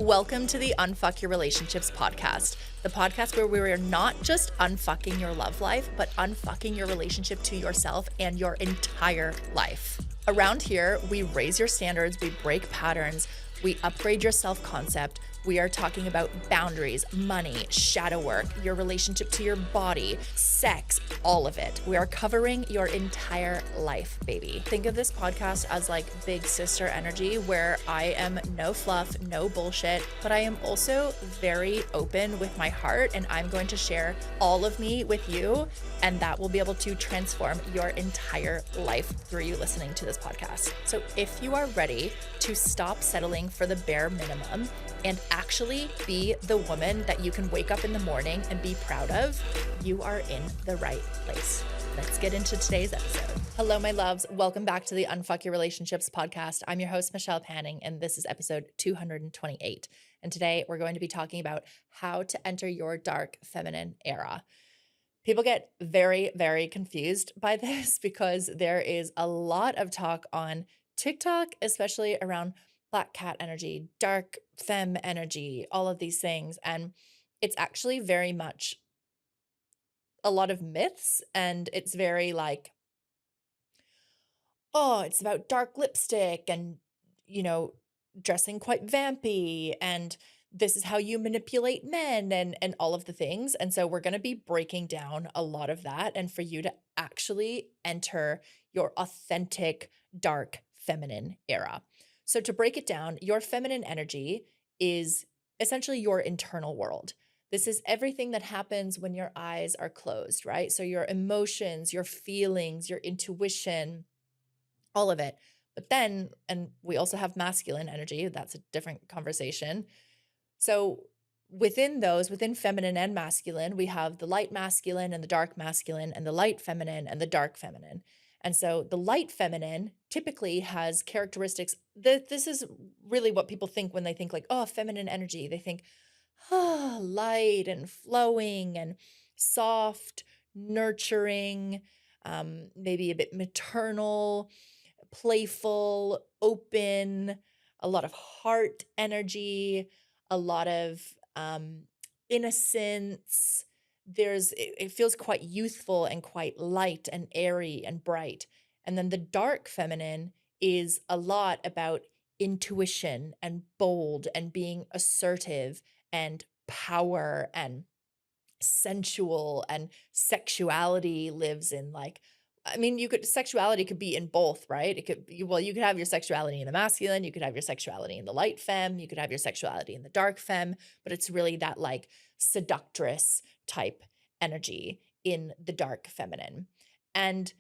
Welcome to the Unfuck Your Relationships podcast, the podcast where we are not just unfucking your love life, but unfucking your relationship to yourself and your entire life. Around here, we raise your standards, we break patterns, we upgrade your self-concept. We are talking about boundaries, money, shadow work, your relationship to your body, sex, all of it. We are covering your entire life, baby. Think of this podcast as like big sister energy where I am no fluff, no bullshit, but I am also very open with my heart and I'm going to share all of me with you, and that will be able to transform your entire life through you listening to this podcast. So if you are ready to stop settling for the bare minimum and actually be the woman that you can wake up in the morning and be proud of, you are in the right place. Let's get into today's episode. Hello, my loves. Welcome back to the Unfuck Your Relationships podcast. I'm your host, Michelle Panning, and this is episode 228. And today we're going to be talking about how to enter your dark feminine era. People get very, very confused by this because there is a lot of talk on TikTok, especially around black cat energy, dark femme energy, all of these things. And it's actually very much a lot of myths. And it's very like, oh, it's about dark lipstick and, dressing quite vampy. And this is how you manipulate men and all of the things. And so we're going to be breaking down a lot of that and for you to actually enter your authentic dark feminine era. So to break it down, your feminine energy is essentially your internal world. This is everything that happens when your eyes are closed, right? So your emotions, your feelings, your intuition, all of it. But then, and we also have masculine energy. That's a different conversation. So within those, within feminine and masculine, we have the light masculine and the dark masculine and the light feminine and the dark feminine. And so the light feminine typically has characteristics that this is really what people think when they think like, oh, feminine energy. They think, oh, light and flowing and soft, nurturing, maybe a bit maternal, playful, open, a lot of heart energy, a lot of innocence. It feels quite youthful and quite light and airy and bright. And then the dark feminine is a lot about intuition and bold and being assertive and power and sensual, and sexuality lives in like, sexuality could be in both, right? You could have your sexuality in the masculine, you could have your sexuality in the light femme, you could have your sexuality in the dark femme, but it's really that like seductress type energy in the dark feminine. And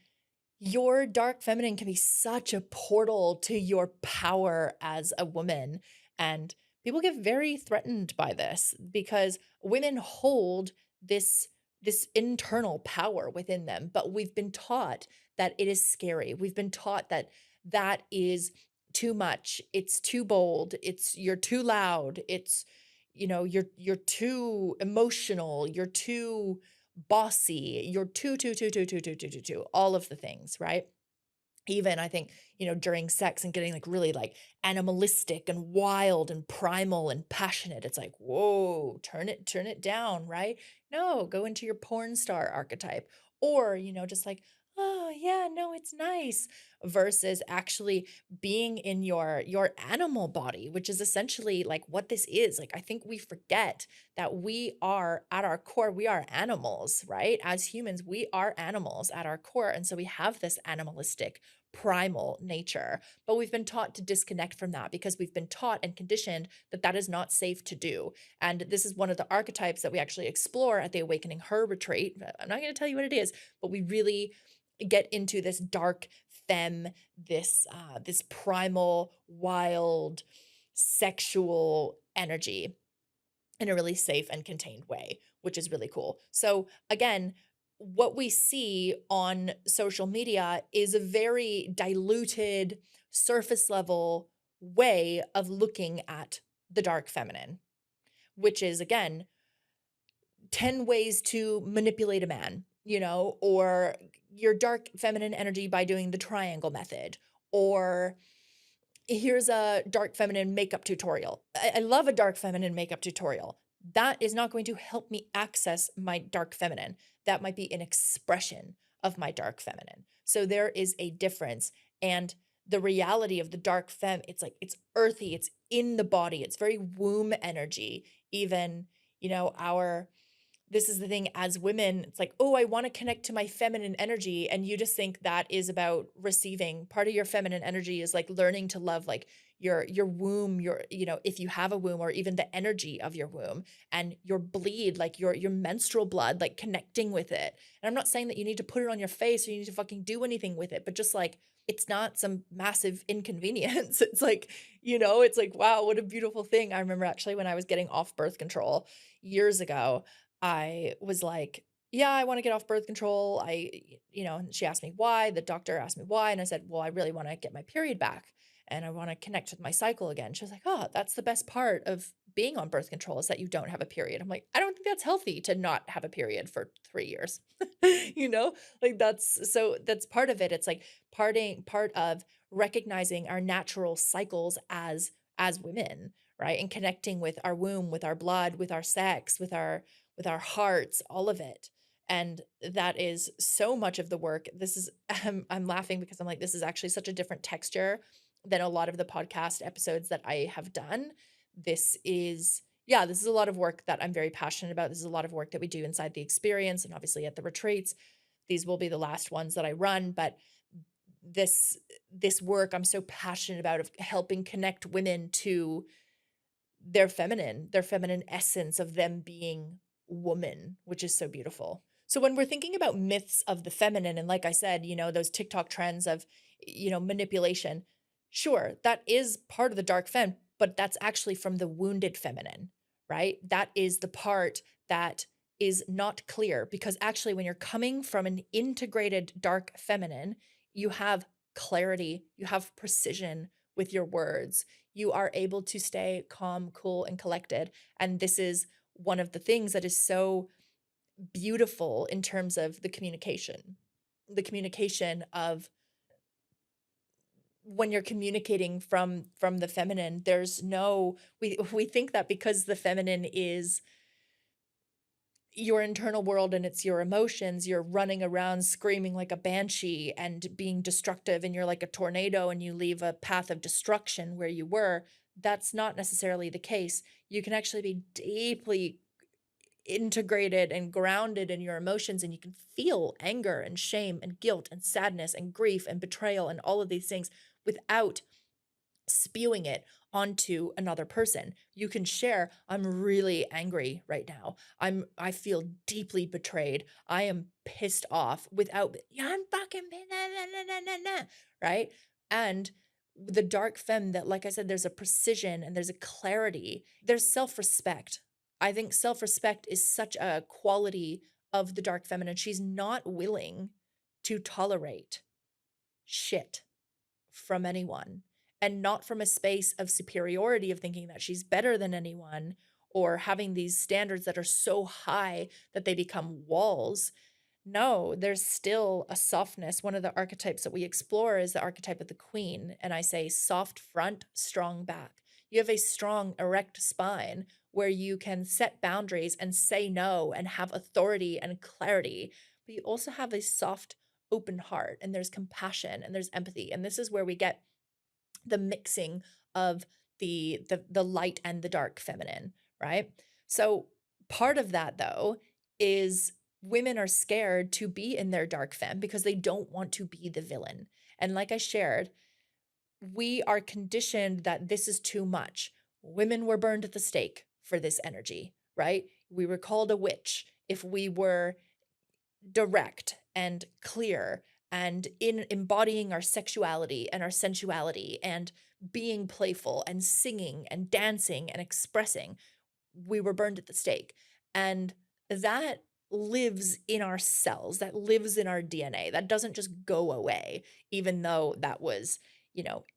your dark feminine can be such a portal to your power as a woman. And people get very threatened by this because women hold this internal power within them, but we've been taught that it is scary. We've been taught that that is too much. It's too bold. You're too loud. You're too emotional. You're too bossy. You're too, all of the things, right? Even I think, during sex and getting like really like animalistic and wild and primal and passionate, it's like, whoa, turn it down, right? No, go into your porn star archetype. Or, just like, oh yeah, no, it's nice, versus actually being in your animal body, which is essentially like what this is. Like I think we forget that we are at our core, we are animals, right? As humans, we are animals at our core. And so we have this animalistic primal nature, but we've been taught to disconnect from that because we've been taught and conditioned that that is not safe to do. And this is one of the archetypes that we actually explore at the Awakening Her retreat. I'm not going to tell you what it is, but we really get into this dark femme, this primal, wild, sexual energy in a really safe and contained way, which is really cool. So again, what we see on social media is a very diluted, surface level way of looking at the dark feminine, which is again 10 ways to manipulate a man, or your dark feminine energy by doing the triangle method, or Here's a dark feminine makeup tutorial. I love a dark feminine makeup tutorial. That is not going to help me access my dark feminine. That might be an expression of my dark feminine. So there is a difference. And the reality of the dark fem, it's like it's earthy, it's in the body, it's very womb energy. Even, our this is the thing as women, it's like, oh, I want to connect to my feminine energy. And you just think that is about receiving. Part of your feminine energy is like learning to love like your womb, if you have a womb, or even the energy of your womb and your bleed, like your menstrual blood, like connecting with it. And I'm not saying that you need to put it on your face or you need to fucking do anything with it, but just like it's not some massive inconvenience. It's like, wow, what a beautiful thing. I remember actually when I was getting off birth control years ago, I was like, "Yeah, I wanna get off birth control." And she asked me why, the doctor asked me why, and I said, "Well, I really wanna get my period back, and I wanna connect with my cycle again." She was like, "Oh, that's the best part of being on birth control is that you don't have a period." I'm like, "I don't think that's healthy to not have a period for 3 years." You know? That's part of it. It's like part of recognizing our natural cycles as women, right? And connecting with our womb, with our blood, with our sex, with our hearts, all of it. And that is so much of the work. This is I'm laughing because I'm like, this is actually such a different texture than a lot of the podcast episodes that I have done. This is a lot of work that I'm very passionate about. This is a lot of work that we do inside the experience and obviously at the retreats. These will be the last ones that I run, but this work I'm so passionate about of helping connect women to their feminine essence of them being woman, which is so beautiful. So when we're thinking about myths of the feminine, and like I said, those TikTok trends of, manipulation, sure, that is part of the dark femme, but that's actually from the wounded feminine, right? That is the part that is not clear because actually, when you're coming from an integrated dark feminine, you have clarity, you have precision with your words, you are able to stay calm, cool, and collected. And this is one of the things that is so beautiful in terms of the communication of when you're communicating from the feminine, there's no we think that because the feminine is your internal world and it's your emotions, you're running around screaming like a banshee and being destructive, and you're like a tornado and you leave a path of destruction where you were. That's not necessarily the case. You can actually be deeply integrated and grounded in your emotions, and you can feel anger and shame and guilt and sadness and grief and betrayal and all of these things without spewing it onto another person. You can share, I'm really angry right now. I feel deeply betrayed. I am pissed off without, yeah, I'm fucking nah, nah, nah, nah, nah, nah, right? And the dark femme that, like I said, there's a precision and there's a clarity. There's self-respect. I think self-respect is such a quality of the dark feminine. She's not willing to tolerate shit from anyone, and not from a space of superiority of thinking that she's better than anyone or having these standards that are so high that they become walls. No, there's still a softness. One of the archetypes that we explore is the archetype of the queen. And I say soft front, strong back. You have a strong, erect spine where you can set boundaries and say no and have authority and clarity. But you also have a soft, open heart, and there's compassion and there's empathy. And this is where we get the mixing of the light and the dark feminine, right? So part of that though is women are scared to be in their dark femme because they don't want to be the villain. And like I shared, we are conditioned that this is too much. Women were burned at the stake for this energy, right? We were called a witch if we were direct and clear and in embodying our sexuality and our sensuality and being playful and singing and dancing and expressing. We were burned at the stake. And that lives in our cells, that lives in our DNA. That doesn't just go away, even though that was,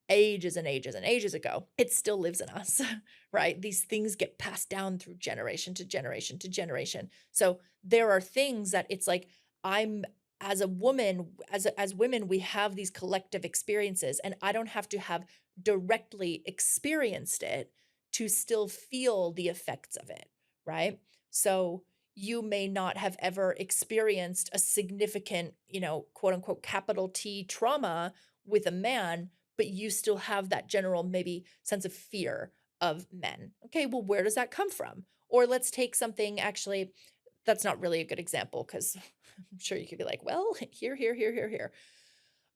ages and ages and ages ago. It still lives in us, right? These things get passed down through generation to generation to generation. So there are things that it's like, I'm as a woman, as women, we have these collective experiences, and I don't have to have directly experienced it to still feel the effects of it, right? So you may not have ever experienced a significant, quote unquote, capital T trauma with a man, but you still have that general maybe sense of fear of men. Okay, well, where does that come from? Or let's take something actually that's not really a good example because I'm sure you could be like, well, here, here, here, here, here.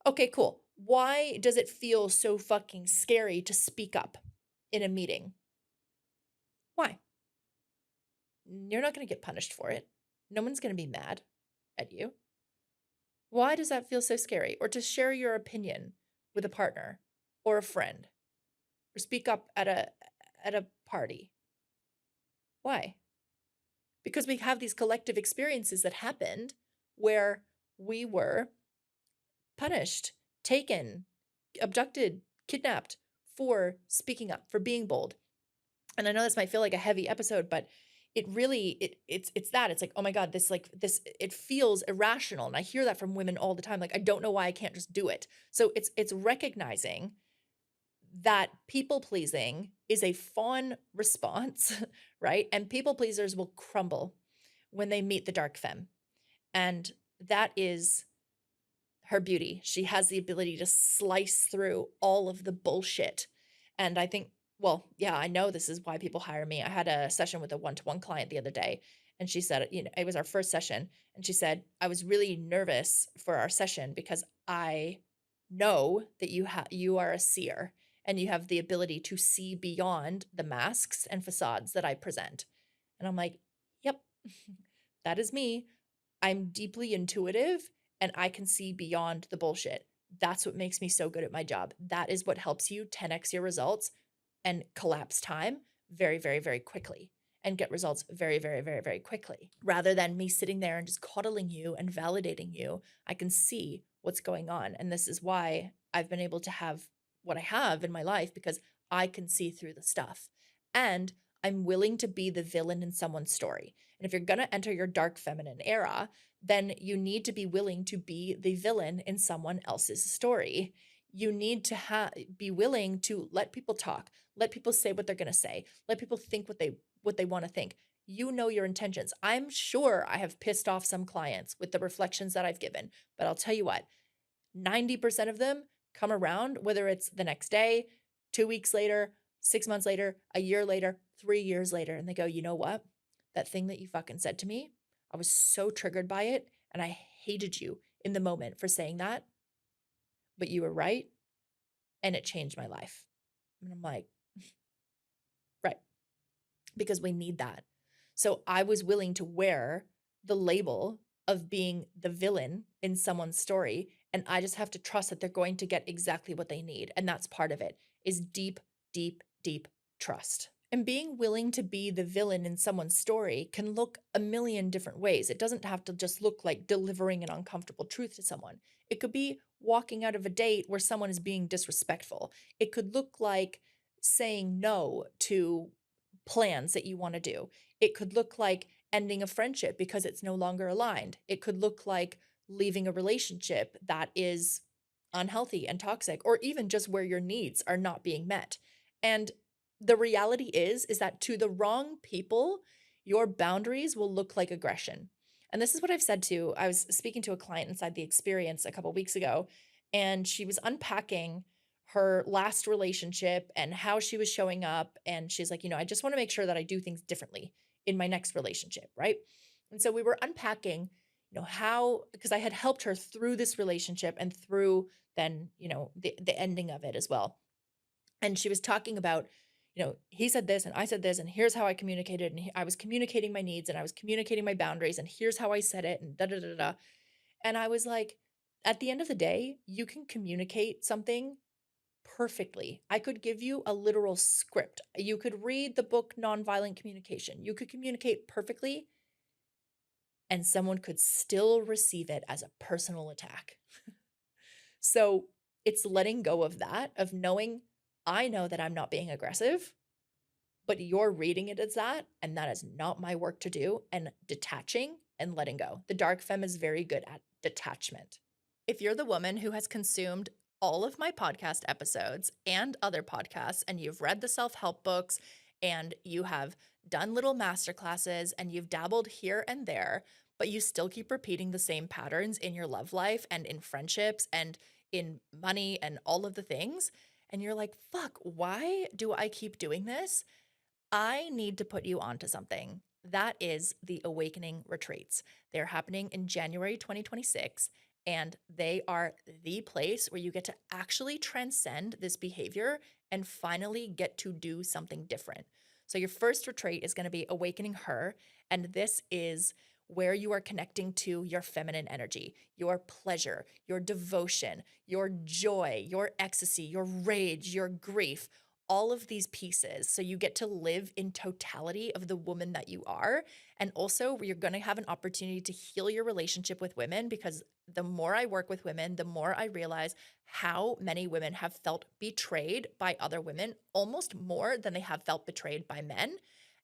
Okay, cool. Why does it feel so fucking scary to speak up in a meeting? Why? You're not going to get punished for it. No one's going to be mad at you. Why does that feel so scary? Or to share your opinion with a partner or a friend or speak up at a party. Why? Because we have these collective experiences that happened where we were punished, taken, abducted, kidnapped for speaking up, for being bold. And I know this might feel like a heavy episode, but it really it's that. It's like, oh my God, this it feels irrational. And I hear that from women all the time. Like, I don't know why I can't just do it. So it's recognizing that people pleasing is a fawn response, right? And people pleasers will crumble when they meet the dark femme. And that is her beauty. She has the ability to slice through all of the bullshit. And I think, well, yeah, I know this is why people hire me. I had a session with a one-to-one client the other day, and she said, it was our first session, and she said, I was really nervous for our session because I know that you are a seer and you have the ability to see beyond the masks and facades that I present. And I'm like, yep, that is me. I'm deeply intuitive and I can see beyond the bullshit. That's what makes me so good at my job. That is what helps you 10x your results and collapse time very, very, very quickly and get results very, very, very, very quickly. Rather than me sitting there and just coddling you and validating you, I can see what's going on. And this is why I've been able to have what I have in my life because I can see through the stuff. And I'm willing to be the villain in someone's story. And if you're going to enter your dark feminine era, then you need to be willing to be the villain in someone else's story. You need to be willing to let people talk, let people say what they're going to say, let people think what they want to think. You know your intentions. I'm sure I have pissed off some clients with the reflections that I've given, but I'll tell you what, 90% of them come around, whether it's the next day, 2 weeks later, 6 months later, a year later, 3 years later, and they go, you know what? That thing that you fucking said to me, I was so triggered by it, and I hated you in the moment for saying that, but you were right, and it changed my life. And I'm like, right, because we need that. So I was willing to wear the label of being the villain in someone's story. And I just have to trust that they're going to get exactly what they need. And that's part of it is deep, deep, deep trust. And being willing to be the villain in someone's story can look a million different ways. It doesn't have to just look like delivering an uncomfortable truth to someone. It could be walking out of a date where someone is being disrespectful. It could look like saying no to plans that you want to do. It could look like ending a friendship because it's no longer aligned. It could look like leaving a relationship that is unhealthy and toxic, or even just where your needs are not being met. And the reality is that to the wrong people, your boundaries will look like aggression. And this is what I've said to, I was speaking to a client inside the experience a couple weeks ago, and she was unpacking her last relationship and how she was showing up. And she's like, I just want to make sure that I do things differently in my next relationship, right? And so we were unpacking, how, because I had helped her through this relationship and through then, the ending of it as well. And she was talking about, he said this and I said this, and here's how I communicated. And I was communicating my needs and I was communicating my boundaries, and here's how I said it, and da da da da. And I was like, at the end of the day, you can communicate something perfectly. I could give you a literal script. You could read the book Nonviolent Communication. You could communicate perfectly, and someone could still receive it as a personal attack. So it's letting go of that, of knowing, I know that I'm not being aggressive, but you're reading it as that, and that is not my work to do, and detaching and letting go. The dark femme is very good at detachment. If you're the woman who has consumed all of my podcast episodes and other podcasts, and you've read the self-help books, and you have done little masterclasses, and you've dabbled here and there, but you still keep repeating the same patterns in your love life and in friendships and in money and all of the things, and you're like, fuck, why do I keep doing this? I need to put you onto something. That is the Awakening Retreats. They're happening in January 2026, and they are the place where you get to actually transcend this behavior and finally get to do something different. So, your first retreat is going to be Awakening Her, and this is where you are connecting to your feminine energy, your pleasure, your devotion, your joy, your ecstasy, your rage, your grief, all of these pieces. So you get to live in totality of the woman that you are. And also, you're going to have an opportunity to heal your relationship with women, because the more I work with women, the more I realize how many women have felt betrayed by other women, almost more than they have felt betrayed by men.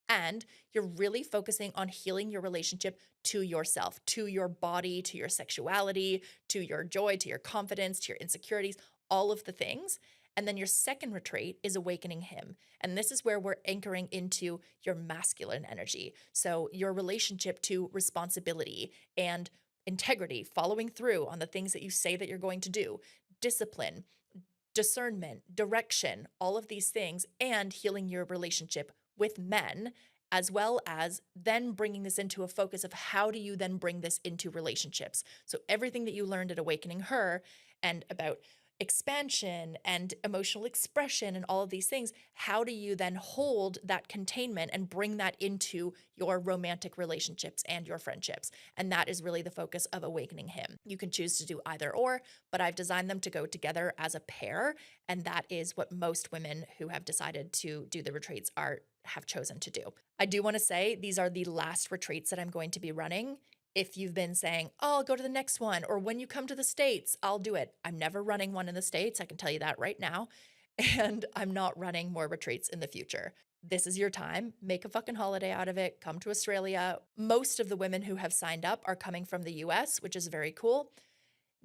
And you're really focusing on healing your relationship to yourself, to your body, to your sexuality, to your joy, to your confidence, to your insecurities, all of the things. And then your second retreat is Awakening Him. And this is where we're anchoring into your masculine energy. So your relationship to responsibility and integrity, following through on the things that you say that you're going to do, discipline, discernment, direction, all of these things, and healing your relationship with men, as well as then bringing this into a focus of how do you then bring this into relationships. So everything that you learned at Awakening Her and about expansion and emotional expression and all of these things, how do you then hold that containment and bring that into your romantic relationships and your friendships? And that is really the focus of Awakening Him. You can choose to do either or, but I've designed them to go together as a pair, and that is what most women who have decided to do the retreats have chosen to do. I do want to say these are the last retreats that I'm going to be running. If you've been saying, oh, I'll go to the next one, or when you come to the States, I'll do it. I'm never running one in the States. I can tell you that right now. And I'm not running more retreats in the future. This is your time. Make a fucking holiday out of it. Come to Australia. Most of the women who have signed up are coming from the US, which is very cool.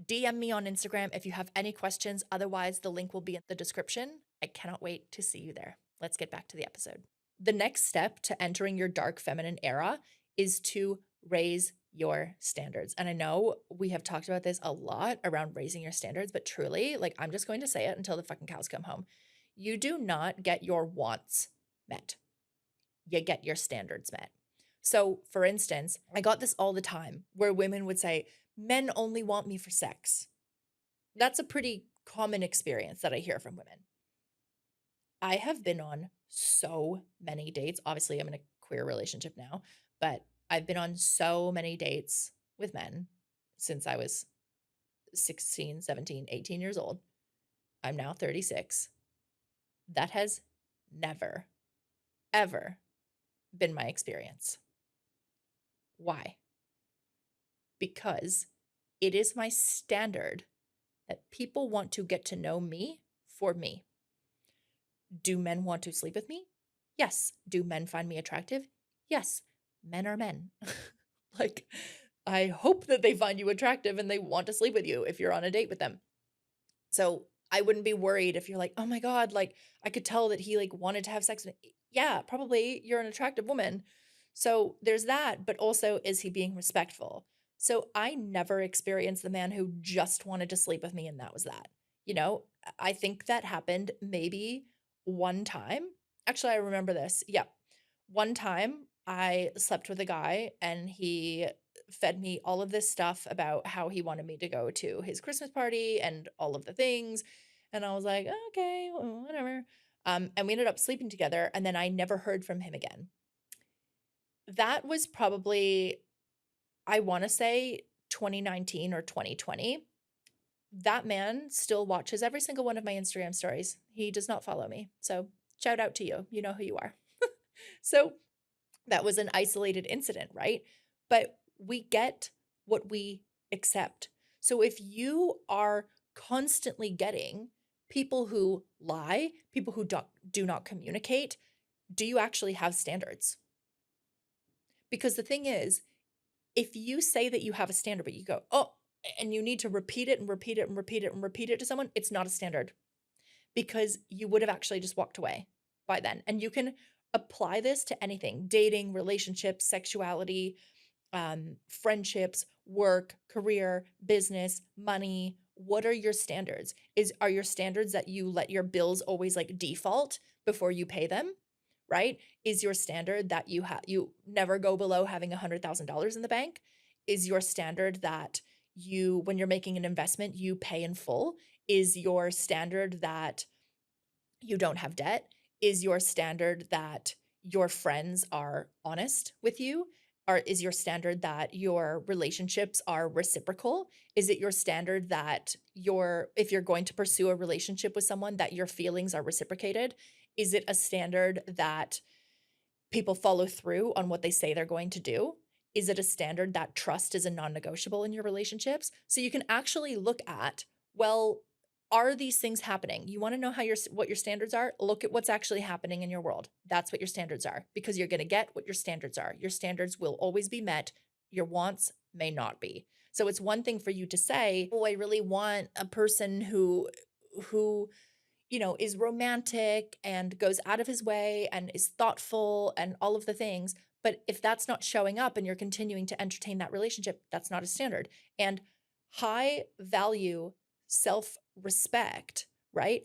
DM me on Instagram if you have any questions. Otherwise, the link will be in the description. I cannot wait to see you there. Let's get back to the episode. The next step to entering your dark feminine era is to raise your standards. And I know we have talked about this a lot around raising your standards, but truly, like, I'm just going to say it until the fucking cows come home. You do not get your wants met. You get your standards met. So, for instance, I got this all the time where women would say, men only want me for sex. That's a pretty common experience that I hear from women. I have been on so many dates. Obviously, I'm in a queer relationship now, but I've been on so many dates with men since I was 16, 17, 18 years old. I'm now 36. That has never, ever been my experience. Why? Because it is my standard that people want to get to know me for me. Do men want to sleep with me? Yes. Do men find me attractive? Yes. Men are men. Like, I hope that they find you attractive and they want to sleep with you if you're on a date with them. So I wouldn't be worried if you're like, oh my God, like, I could tell that he like wanted to have sex with me. Yeah, probably you're an attractive woman. So there's that, but also, is he being respectful? So I never experienced the man who just wanted to sleep with me and that was that. You know, I think that happened maybe one time. Actually, I remember this. Yeah. One time I slept with a guy and he fed me all of this stuff about how he wanted me to go to his Christmas party and all of the things. And I was like, okay, well, whatever. And we ended up sleeping together, and then I never heard from him again. That was probably, I want to say 2019 or 2020. That man still watches every single one of my Instagram stories. He does not follow me. So shout out to you. You know who you are. So that was an isolated incident, right? But we get what we accept. So if you are constantly getting people who lie, people who do not communicate, do you actually have standards? Because the thing is, If you say that you have a standard, but you go, oh, and you need to repeat it and repeat it and repeat it and repeat it to someone, it's not a standard because you would have actually just walked away by then. And you can apply this to anything: dating, relationships, sexuality, friendships, work, career, business, money. What are your standards? Are your standards that you let your bills always like default before you pay them? Right? Is your standard that you never go below having $100,000 in the bank? Is your standard that you, when you're making an investment, you pay in full? Is your standard that you don't have debt? Is your standard that your friends are honest with you? Or is your standard that your relationships are reciprocal? Is it your standard that if you're going to pursue a relationship with someone, that your feelings are reciprocated? Is it a standard that people follow through on what they say they're going to do? Is it a standard that trust is a non-negotiable in your relationships? So you can actually look at, well, are these things happening? You want to know what your standards are? Look at what's actually happening in your world. That's what your standards are, because you're going to get what your standards are. Your standards will always be met. Your wants may not be. So it's one thing for you to say, "Oh, I really want a person who is romantic and goes out of his way and is thoughtful and all of the things." But if that's not showing up and you're continuing to entertain that relationship, that's not a standard. And high value self respect, right?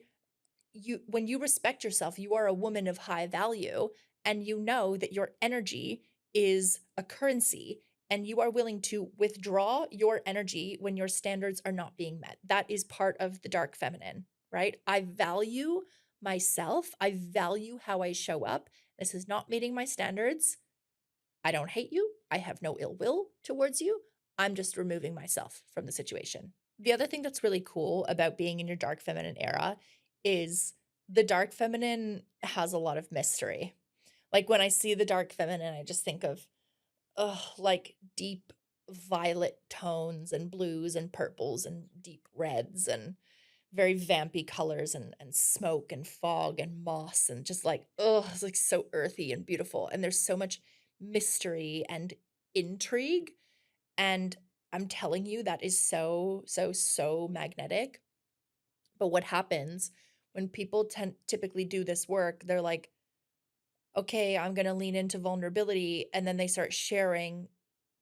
When you respect yourself, you are a woman of high value, and you know that your energy is a currency, and you are willing to withdraw your energy when your standards are not being met. That is part of the dark feminine, right? I value myself. I value how I show up. This is not meeting my standards. I don't hate you. I have no ill will towards you. I'm just removing myself from the situation. The other thing that's really cool about being in your dark feminine era is the dark feminine has a lot of mystery. Like when I see the dark feminine, I just think of, like deep violet tones and blues and purples and deep reds and very vampy colors and smoke and fog and moss and just like, it's like so earthy and beautiful. And there's so much mystery and intrigue. And I'm telling you, that is so, so, so magnetic. But what happens when people typically do this work, they're like, okay, I'm going to lean into vulnerability. And then they start sharing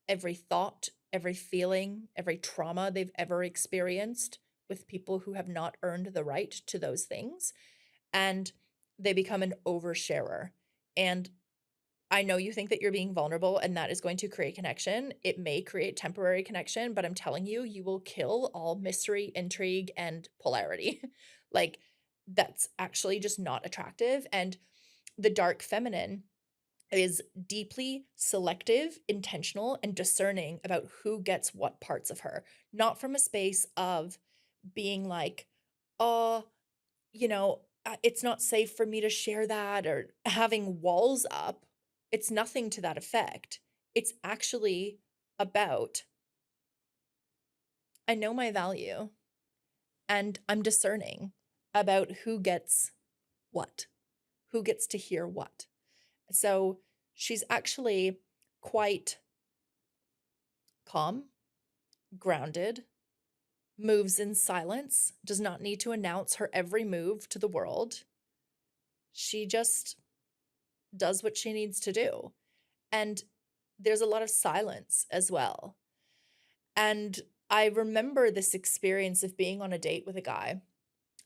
every thought, every feeling, every trauma they've ever experienced with people who have not earned the right to those things. And they become an oversharer. And I know you think that you're being vulnerable and that is going to create connection. It may create temporary connection, but I'm telling you, you will kill all mystery, intrigue, and polarity. Like, that's actually just not attractive. And the dark feminine is deeply selective, intentional, and discerning about who gets what parts of her, not from a space of being like, oh, it's not safe for me to share that, or having walls up. It's nothing to that effect. It's actually about, I know my value and I'm discerning about who gets what, who gets to hear what. So she's actually quite calm, grounded, moves in silence, does not need to announce her every move to the world. She just does what she needs to do. And there's a lot of silence as well. And I remember this experience of being on a date with a guy,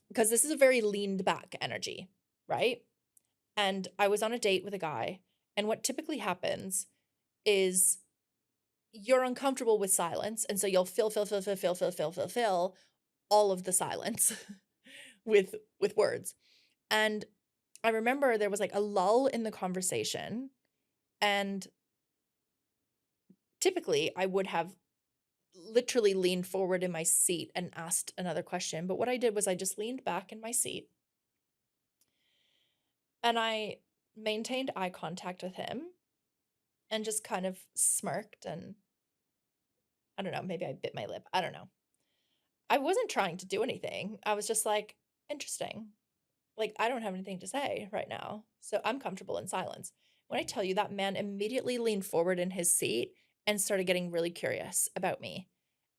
because this is a very leaned back energy, right? And I was on a date with a guy, and what typically happens is you're uncomfortable with silence, and so you'll fill all of the silence with words. And I remember there was like a lull in the conversation, and typically I would have literally leaned forward in my seat and asked another question. But what I did was I just leaned back in my seat and I maintained eye contact with him and just kind of smirked. And I don't know, maybe I bit my lip. I don't know. I wasn't trying to do anything. I was just like, interesting. Like, I don't have anything to say right now. So I'm comfortable in silence. When I tell you, that man immediately leaned forward in his seat and started getting really curious about me.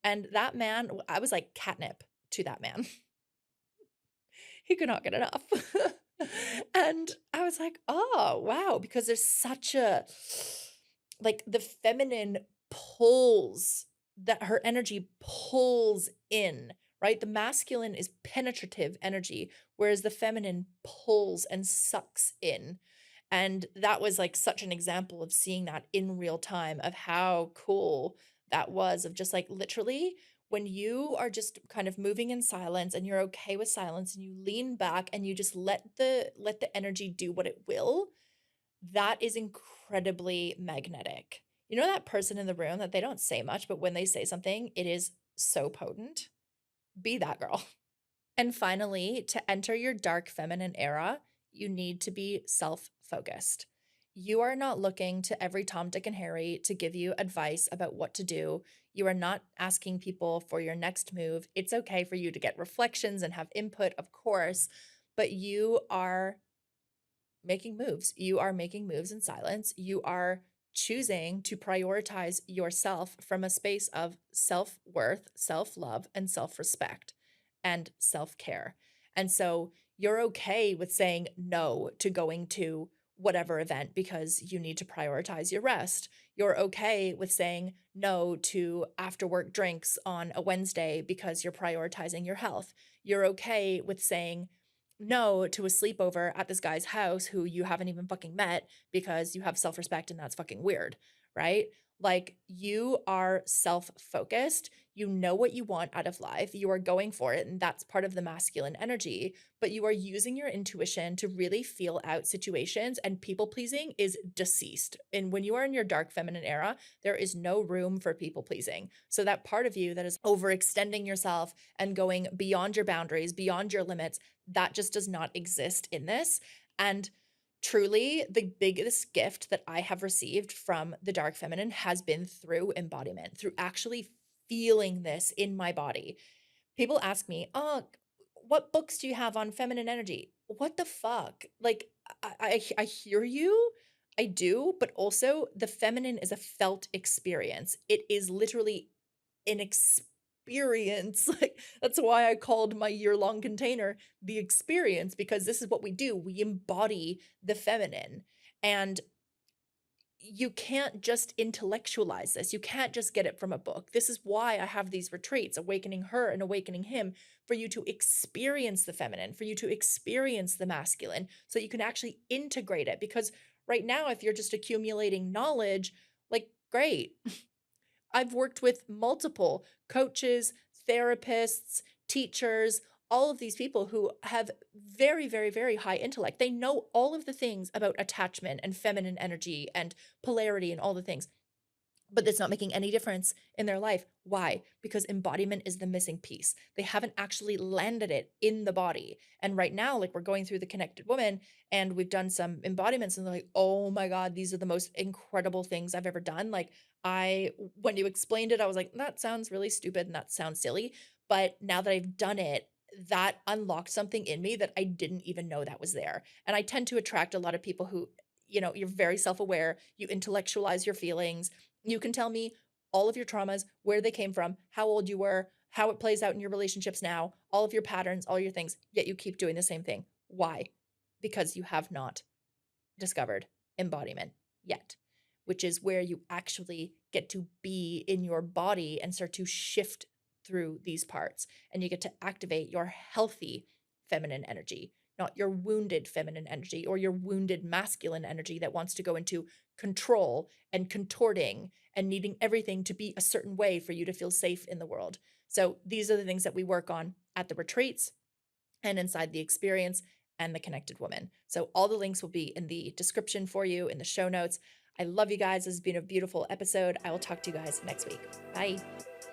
And that man, I was like catnip to that man. He could not get enough. And I was like, "Oh, wow," because there's such a like, the feminine pulls that her energy pulls in, right? The masculine is penetrative energy, whereas the feminine pulls and sucks in. And that was, like, such an example of seeing that in real time of how cool that was, of just, like, literally when you are just kind of moving in silence and you're okay with silence and you lean back and you just let the energy do what it will, that is incredibly magnetic. You know that person in the room that they don't say much, but when they say something, it is so potent? Be that girl. And finally, to enter your dark feminine era, you need to be self-focused. You are not looking to every Tom, Dick, and Harry to give you advice about what to do. You are not asking people for your next move. It's okay for you to get reflections and have input, of course, but you are making moves. You are making moves in silence. You are choosing to prioritize yourself from a space of self worth, self love, and self respect and self care. And so you're okay with saying no to going to whatever event because you need to prioritize your rest. You're okay with saying no to after work drinks on a Wednesday because you're prioritizing your health. You're okay with saying no to a sleepover at this guy's house who you haven't even fucking met because you have self-respect and that's fucking weird, right? Like you are self-focused, you know what you want out of life, you are going for it, and that's part of the masculine energy, but you are using your intuition to really feel out situations, and people pleasing is deceased. And when you are in your dark feminine era, there is no room for people pleasing. So that part of you that is overextending yourself and going beyond your boundaries, beyond your limits, that just does not exist in this. And truly, the biggest gift that I have received from the dark feminine has been through embodiment, through actually feeling this in my body. People ask me, "Oh, what books do you have on feminine energy?" What the fuck? Like, I hear you, I do, but also the feminine is a felt experience. It is literally an experience. Like, that's why I called my year-long container the experience, because this is what we do. We embody the feminine. And you can't just intellectualize this. You can't just get it from a book. This is why I have these retreats, awakening her and awakening him, for you to experience the feminine, for you to experience the masculine, so that you can actually integrate it. Because right now, if you're just accumulating knowledge, like, great. I've worked with multiple coaches, therapists, teachers, all of these people who have very, very, very high intellect. They know all of the things about attachment and feminine energy and polarity and all the things, but it's not making any difference in their life. Why? Because embodiment is the missing piece. They haven't actually landed it in the body. And right now, like, we're going through the connected woman and we've done some embodiments and they're like, oh my God, these are the most incredible things I've ever done. Like, when you explained it, I was like, that sounds really stupid and that sounds silly. But now that I've done it, that unlocked something in me that I didn't even know that was there. And I tend to attract a lot of people who, you're very self-aware, you intellectualize your feelings, you can tell me all of your traumas, where they came from, how old you were, how it plays out in your relationships now, all of your patterns, all your things, yet you keep doing the same thing. Why? Because you have not discovered embodiment yet, which is where you actually get to be in your body and start to shift through these parts. And you get to activate your healthy feminine energy, not your wounded feminine energy or your wounded masculine energy that wants to go into control and contorting and needing everything to be a certain way for you to feel safe in the world. So these are the things that we work on at the retreats and inside the experience and the connected woman. So all the links will be in the description for you, in the show notes. I love you guys. This has been a beautiful episode. I will talk to you guys next week. Bye.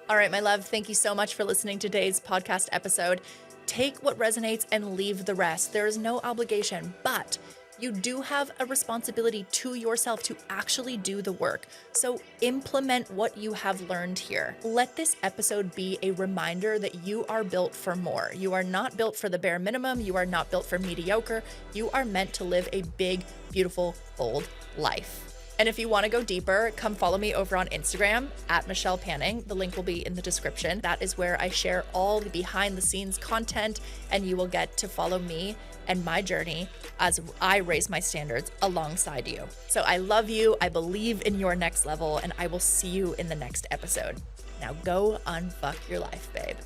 All right, my love, thank you so much for listening to today's podcast episode. Take what resonates and leave the rest. There is no obligation, but you do have a responsibility to yourself to actually do the work. So implement what you have learned here. Let this episode be a reminder that you are built for more. You are not built for the bare minimum. You are not built for mediocre. You are meant to live a big, beautiful, bold life. And if you want to go deeper, come follow me over on Instagram at Michelle Panning. The link will be in the description. That is where I share all the behind the scenes content, and you will get to follow me and my journey as I raise my standards alongside you. So I love you. I believe in your next level, and I will see you in the next episode. Now go unfuck your life, babe.